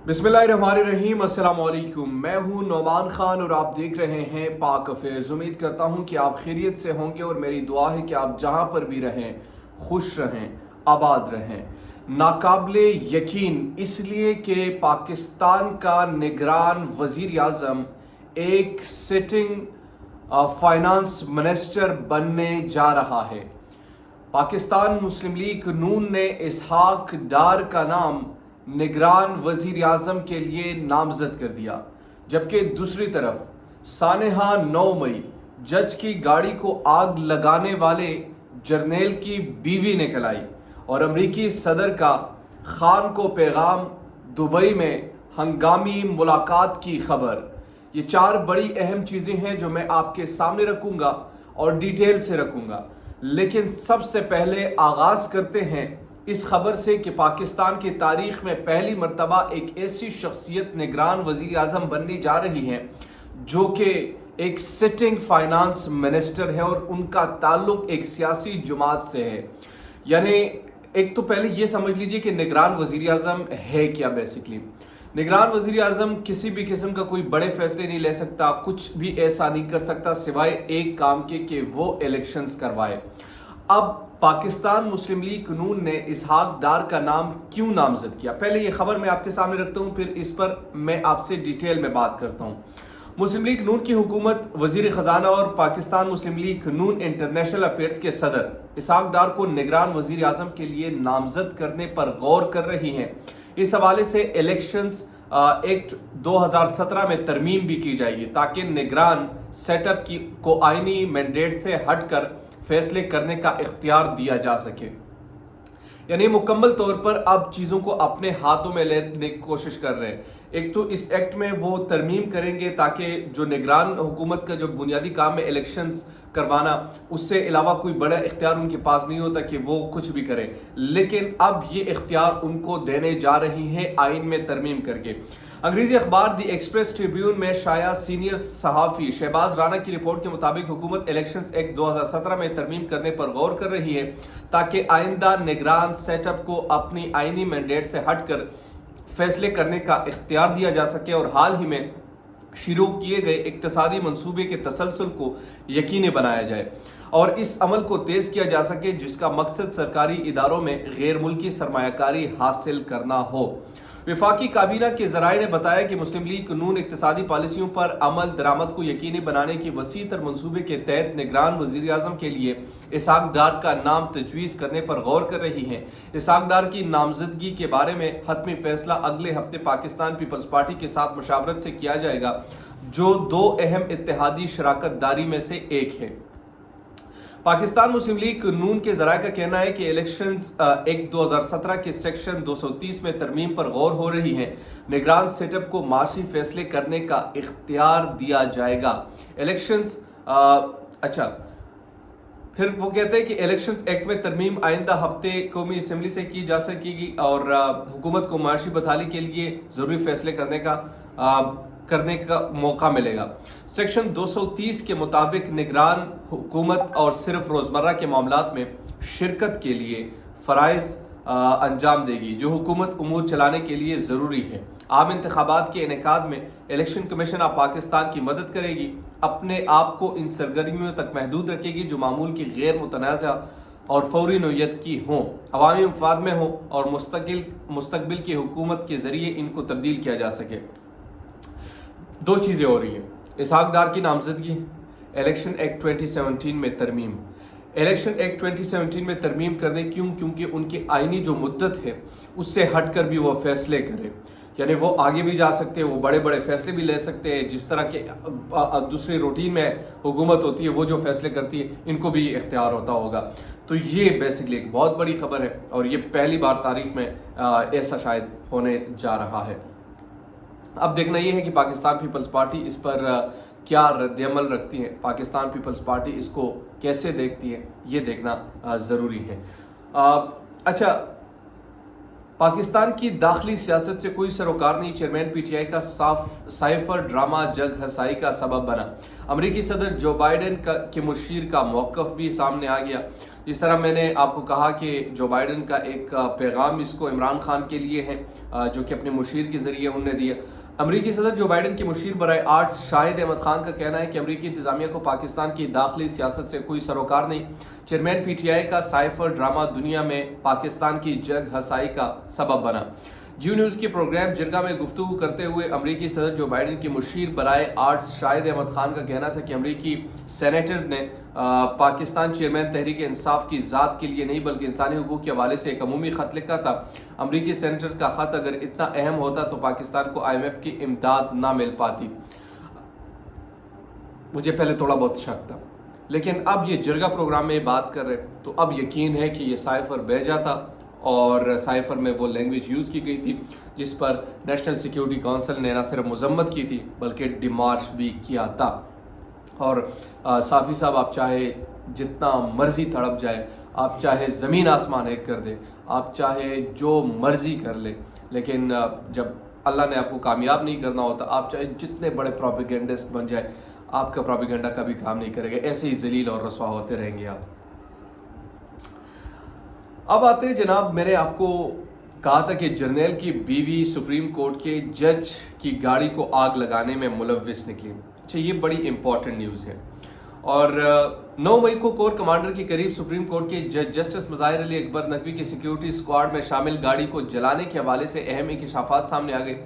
बिस्मिल्लाहिर्रहमानिर्रहीम, अस्सलाम वालेकुम। मैं हूं नौमान खान और आप देख रहे हैं पाक अफेयर्स। उम्मीद करता हूं कि आप खैरियत से होंगे और मेरी दुआ है कि आप जहां पर भी रहें खुश रहें, आबाद रहें। नाकाबिले यकीन इसलिए कि पाकिस्तान का निगरान वजीर आज़म एक सिटिंग फाइनेंस मिनिस्टर बनने जा रहा है। पाकिस्तान मुस्लिम लीग नून ने इसहाक डार का नाम निगरान वजीर आज़म के लिए नामजद कर दिया, जबकि दूसरी तरफ सानेहा 9 मई जज की गाड़ी को आग लगाने वाले जर्नेल की बीवी निकल आई और अमरीकी सदर का खान को पैगाम, दुबई में हंगामी मुलाकात की खबर। ये 4 बड़ी अहम चीज़ें हैं जो मैं आपके सामने रखूंगा और डिटेल से रखूंगा। लेकिन सबसे पहले आगाज करते हैं इस खबर से कि पाकिस्तान की तारीख में पहली मर्तबा एक ऐसी शख्सियत निगरान वजीर आज़म बनने जा रही है जो कि एक सिटिंग फाइनेंस मिनिस्टर है और उनका ताल्लुक एक सियासी जमात से है। यानी एक तो पहले ये समझ लीजिए कि निगरान वजीर आज़म है क्या। बेसिकली निगरान वजीर आज़म किसी भी किस्म का कोई बड़े फैसले नहीं ले सकता, कुछ भी ऐसा नहीं कर सकता सिवाय एक काम के कि वो इलेक्शंस करवाए। अब पाकिस्तान मुस्लिम लीग नून ने इसहाक डार का नाम क्यों नामजद किया, पहले ये खबर मैं आपके सामने रखता हूँ, फिर इस पर मैं आपसे डिटेल में बात करता हूँ। मुस्लिम लीग नून की हुकूमत वजीर खजाना और पाकिस्तान मुस्लिम लीग नून इंटरनेशनल अफेयर्स के सदर इसहाक डार को निगरान वजीर आज़म के लिए नामजद करने पर गौर कर रही है। इस हवाले से इलेक्शंस एक्ट 2017 में तरमीम भी की जाएगी ताकि निगरान सेटअप को आईनी मैंडेट से हटकर फैसले करने का इख्तियार दिया जा सके। यानी मुकम्मल तौर पर अब चीज़ों को अपने हाथों में लेने की कोशिश कर रहे हैं। एक तो इस एक्ट में वो तरमीम करेंगे ताकि जो निगरान हुकूमत का जो बुनियादी काम है इलेक्शंस करवाना, उससे अलावा कोई बड़ा इख्तियार उनके पास नहीं होता कि वो कुछ भी करें। लेकिन अब ये इख्तियार उनको देने जा रही हैं आइन में तरमीम करके। अंग्रेजी अखबार दी एक्सप्रेस ट्रिब्यून में शाया सीनियर सहाफ़ी शहबाज राना की रिपोर्ट के मुताबिक हुकूमत इलेक्शंस एक्ट 2017 में तरमीम करने पर गौर कर रही है ताकि आइंदा निगरान सेटअप को अपनी आइनी मैंडेट से हटकर फैसले करने का इख्तियार दिया जा सके और हाल ही में शुरू किए गए इक्तिसादी मंसूबे के तसलसल को यकीनी बनाया जाए और इस अमल को तेज किया जा सके जिसका मकसद सरकारी इदारों में गैर मुल्की सरमायाकारी हासिल करना हो। वफाकी काबीना के जराये ने बताया कि मुस्लिम लीग नून इक्तिसादी पॉलिसियों पर अमल दरामद को यकीनी बनाने की वसी तर मंसूबे के तहत निगरान वजीर आज़म के लिए इसहाक डार का नाम तजवीज़ करने पर गौर कर रही है। इसहाक डार की नामजदगी के बारे में हतमी फैसला अगले हफ्ते पाकिस्तान पीपल्स पार्टी के साथ मशावरत से किया जाएगा, जो 2 अहम इत्तेहादी शराकत दारी में से एक है। पाकिस्तान मुस्लिम लीग नून के जराये का कहना है कि इलेक्शंस एक्ट 2017 के सेक्शन 230 में तरमीम पर गौर हो रही है। निगरान सेटअप को माशी फैसले करने का इख्तियार दिया जाएगा। इलेक्शंस फिर वो कहते हैं कि इलेक्शंस एक्ट में तरमीम आइंदा हफ्ते कौमी असम्बली से की जा सकेगी और हुकूमत को माशी बहाली के लिए जरूरी फैसले करने का मौका मिलेगा। सेक्शन 230 के मुताबिक निगरान हुकूमत और सिर्फ रोजमर्रा के मामलात में शिरकत के लिए फराइज अंजाम देगी जो हुकूमत उमूर चलाने के लिए जरूरी है। आम इंतखाबात के इनेकाद में इलेक्शन कमीशन ऑफ पाकिस्तान की मदद करेगी, अपने आप को इन सरगर्मियों तक महदूद रखेगी जो मामूल की गैर मुतनाज़ा और फौरी नोयत की हों, अवामी मफाद में हों और मुस्तकबिल की हुकूमत के जरिए इनको तब्दील किया जा सके। 2 चीज़ें हो रही हैं, इसहाक डार की नामजदगी, इलेक्शन एक्ट 2017 में तरमीम। इलेक्शन एक्ट 2017 में तरमीम करने क्योंकि उनकी आइनी जो मुद्दत है उससे हटकर भी वो फैसले करें। यानी वो आगे भी जा सकते हैं, वो बड़े बड़े फैसले भी ले सकते हैं, जिस तरह के दूसरी रूटीन में हुकूमत होती है वो जो फैसले करती है इनको भी इख्तियार होता होगा। तो ये बेसिकली एक बहुत बड़ी खबर है और ये पहली बार तारीख में ऐसा शायद होने जा रहा है। अब देखना यह है कि पाकिस्तान पीपल्स पार्टी इस पर क्या रद्दअमल रखती है, पाकिस्तान पीपल्स पार्टी इसको कैसे देखती है, ये देखना ज़रूरी है। अच्छा, पाकिस्तान की दाखिली सियासत से कोई सरोकार नहीं, चेयरमैन पीटीआई का साइफर ड्रामा जग हसाई का सबब बना। अमरीकी सदर जो बाइडेन के मुशीर का मौक़िफ़ भी सामने आ गया। जिस तरह मैंने आपको कहा कि जो बाइडन का एक पैगाम इसको इमरान खान के लिए है जो कि अपने मुशीर के ज़रिए उन्होंने दिया। अमरीकी सदर जो बाइडन के मुशीर बराए आर्ट्स शाहिद अहमद खान का कहना है कि अमरीकी इंतजामिया को पाकिस्तान की दाखिली सियासत से कोई सरोकार नहीं। चेयरमैन पीटीआई का साइफर ड्रामा दुनिया में पाकिस्तान की जग हसाई का सबब बना। जी न्यूज़ के प्रोग्राम जिरगा में गुफ्तगू करते हुए अमरीकी सदर जो बाइडन के मुशीर बराए आर्ट्स शाहिद अहमद खान का कहना था कि अमरीकी सेनेटर्स ने पाकिस्तान चेयरमैन तहरीक इंसाफ की ज़ात के लिए नहीं बल्कि इंसानी हुकूक के हवाले से एक अमूमी ख़त लिखा था। अमरीकी सेनेटर्स का ख़त अगर इतना अहम होता तो पाकिस्तान को IMF की इमदाद ना मिल पाती। मुझे पहले थोड़ा बहुत शक था, लेकिन अब ये जिरगा प्रोग्राम में बात कर रहे तो अब यकीन है कि ये साइफर भेजा था और साइफर में वो लैंग्वेज यूज़ की गई थी जिस पर नेशनल सिक्योरिटी काउंसिल ने न सिर्फ मजम्मत की थी बल्कि डिमार्च भी किया था। और साफ़ी साहब, आप चाहे जितना मर्जी तड़प जाए, आप चाहे ज़मीन आसमान एक कर दे, आप चाहे जो मर्जी कर ले, लेकिन जब अल्लाह ने आपको कामयाब नहीं करना होता, आप चाहे जितने बड़े प्रोपेगेंडिस्ट बन जाए, आपका प्रोपेगेंडा कभी काम नहीं करेगा। ऐसे ही जलील और रसवा होते रहेंगे आप। अब आते हैं जनाब, मैंने आपको कहा था कि जर्नैल की बीवी सुप्रीम कोर्ट के जज की गाड़ी को आग लगाने में मुलव्विस निकली। अच्छा, ये बड़ी इंपॉर्टेंट न्यूज़ है। और 9 मई को कोर कमांडर के करीब सुप्रीम कोर्ट के जज जस्टिस मज़ाहिर अली अकबर नकवी की सिक्योरिटी स्क्वाड में शामिल गाड़ी को जलाने के हवाले से अहम इंकशाफात सामने आ गए।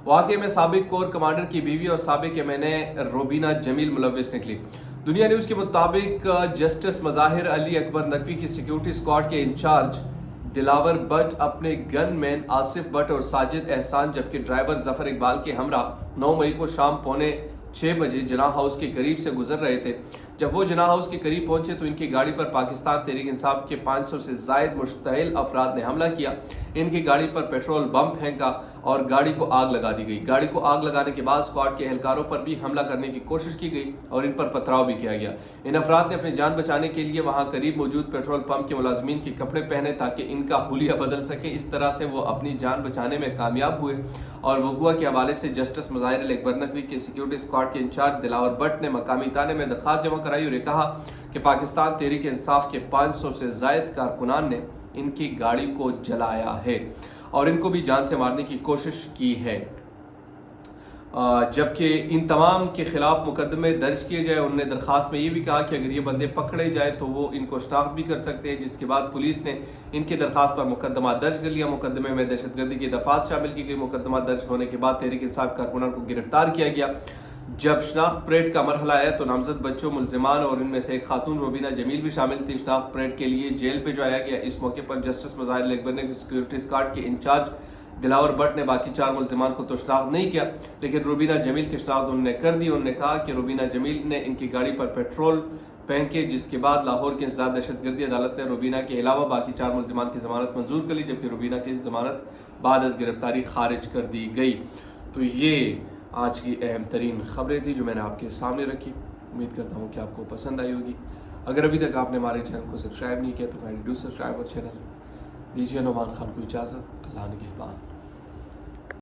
वाक़े में साबिक कोर कमांडर की बीवी और साबिक MNA रोबीना जमील मुलव्विस निकली। दुनिया न्यूज़ के मुताबिक जस्टिस मज़ाहिर अली अकबर नकवी की सिक्योरिटी स्क्वाड के इंचार्ज दिलावर भट्ट अपने गनमैन आसिफ भट्ट और साजिद एहसान जबकि ड्राइवर जफर इकबाल के हमरा 9 मई को शाम 5:45 बजे जनाह हाउस के करीब से गुजर रहे थे। जब वो जनाह हाउस के करीब पहुंचे तो इनकी गाड़ी पर पाकिस्तान तहरीक इंसाफ के 500 से जायद मुश्तइल अफराद ने हमला किया। इनकी गाड़ी पर पेट्रोल बम फेंका और गाड़ी को आग लगा दी गई। गाड़ी को आग लगाने के बाद स्क्वाड के एहलकारों पर भी हमला करने की कोशिश की गई और इन पर पथराव भी किया गया। इन अफराद ने अपनी जान बचाने के लिए वहां करीब मौजूद पेट्रोल पंप के मुलाजमीन के कपड़े पहने ताकि इनका हुलिया बदल सके। इस तरह से वो अपनी जान बचाने में कामयाब हुए। और वगुआ के हवाले से जस्टिस मज़ाहिर अली अकबर नकवी के सिक्योरिटी स्क्वाड के इंचार्ज दिलावर भट्ट ने मकामी थाने में दरखास्त जमा कराई और कहा कि पाकिस्तान तहरीक इंसाफ के 500 से जायद कारकुनान ने इनकी गाड़ी को जलाया है और इनको भी जान से मारने की कोशिश की है। जबकि इन तमाम के खिलाफ मुकदमे दर्ज किए जाए। उन्होंने दरखास्त में ये भी कहा कि अगर ये बंदे पकड़े जाए तो वो इनको शनाख्त भी कर सकते हैं, जिसके बाद पुलिस ने इनकी दरखास्त पर मुकदमा दर्ज कर लिया। मुकदमे में दहशतगर्दी की दफात शामिल की गई। मुकदमा दर्ज होने के बाद तहरीक इंसाफ कारकुनान को गिरफ्तार किया गया। जब शनाख्त परेड का मरहला आया तो नामजद बच्चों, मुलजिमान और इनमें से एक खातून रोबीना जमील भी शामिल थी। शनाख्त परेड के लिए जेल भिजवाया गया। इस मौके पर जस्टिस मज़ाहिर अली अकबर ने सिक्योरिटी स्क्वाड के इंचार्ज दिलावर भट्ट ने बाकी 4 मुलजिमान को तो शनाख्त नहीं किया, लेकिन रूबीना जमील की शनाख्त उन्होंने कर दी। उन्होंने कहा कि रूबीना जमील ने इनकी गाड़ी पर पेट्रोल फेंके, जिसके बाद लाहौर की इंसदाद दहशतगर्दी अदालत ने रूबीना के अलावा बाकी 4 मुलजिमान की जमानत मंजूर कर ली, जबकि रूबीना की जमानत बाद अज गिरफ्तारी खारिज कर दी गई। तो ये आज की अहम तरीन खबरें थी जो मैंने आपके सामने रखी। उम्मीद करता हूँ कि आपको पसंद आई होगी। अगर अभी तक आपने हमारे चैनल को सब्सक्राइब नहीं किया तो काइंडली डू सब्सक्राइब और चैनल। दीजिए नोमान खान को इजाज़त। अल्लाह निगहबान।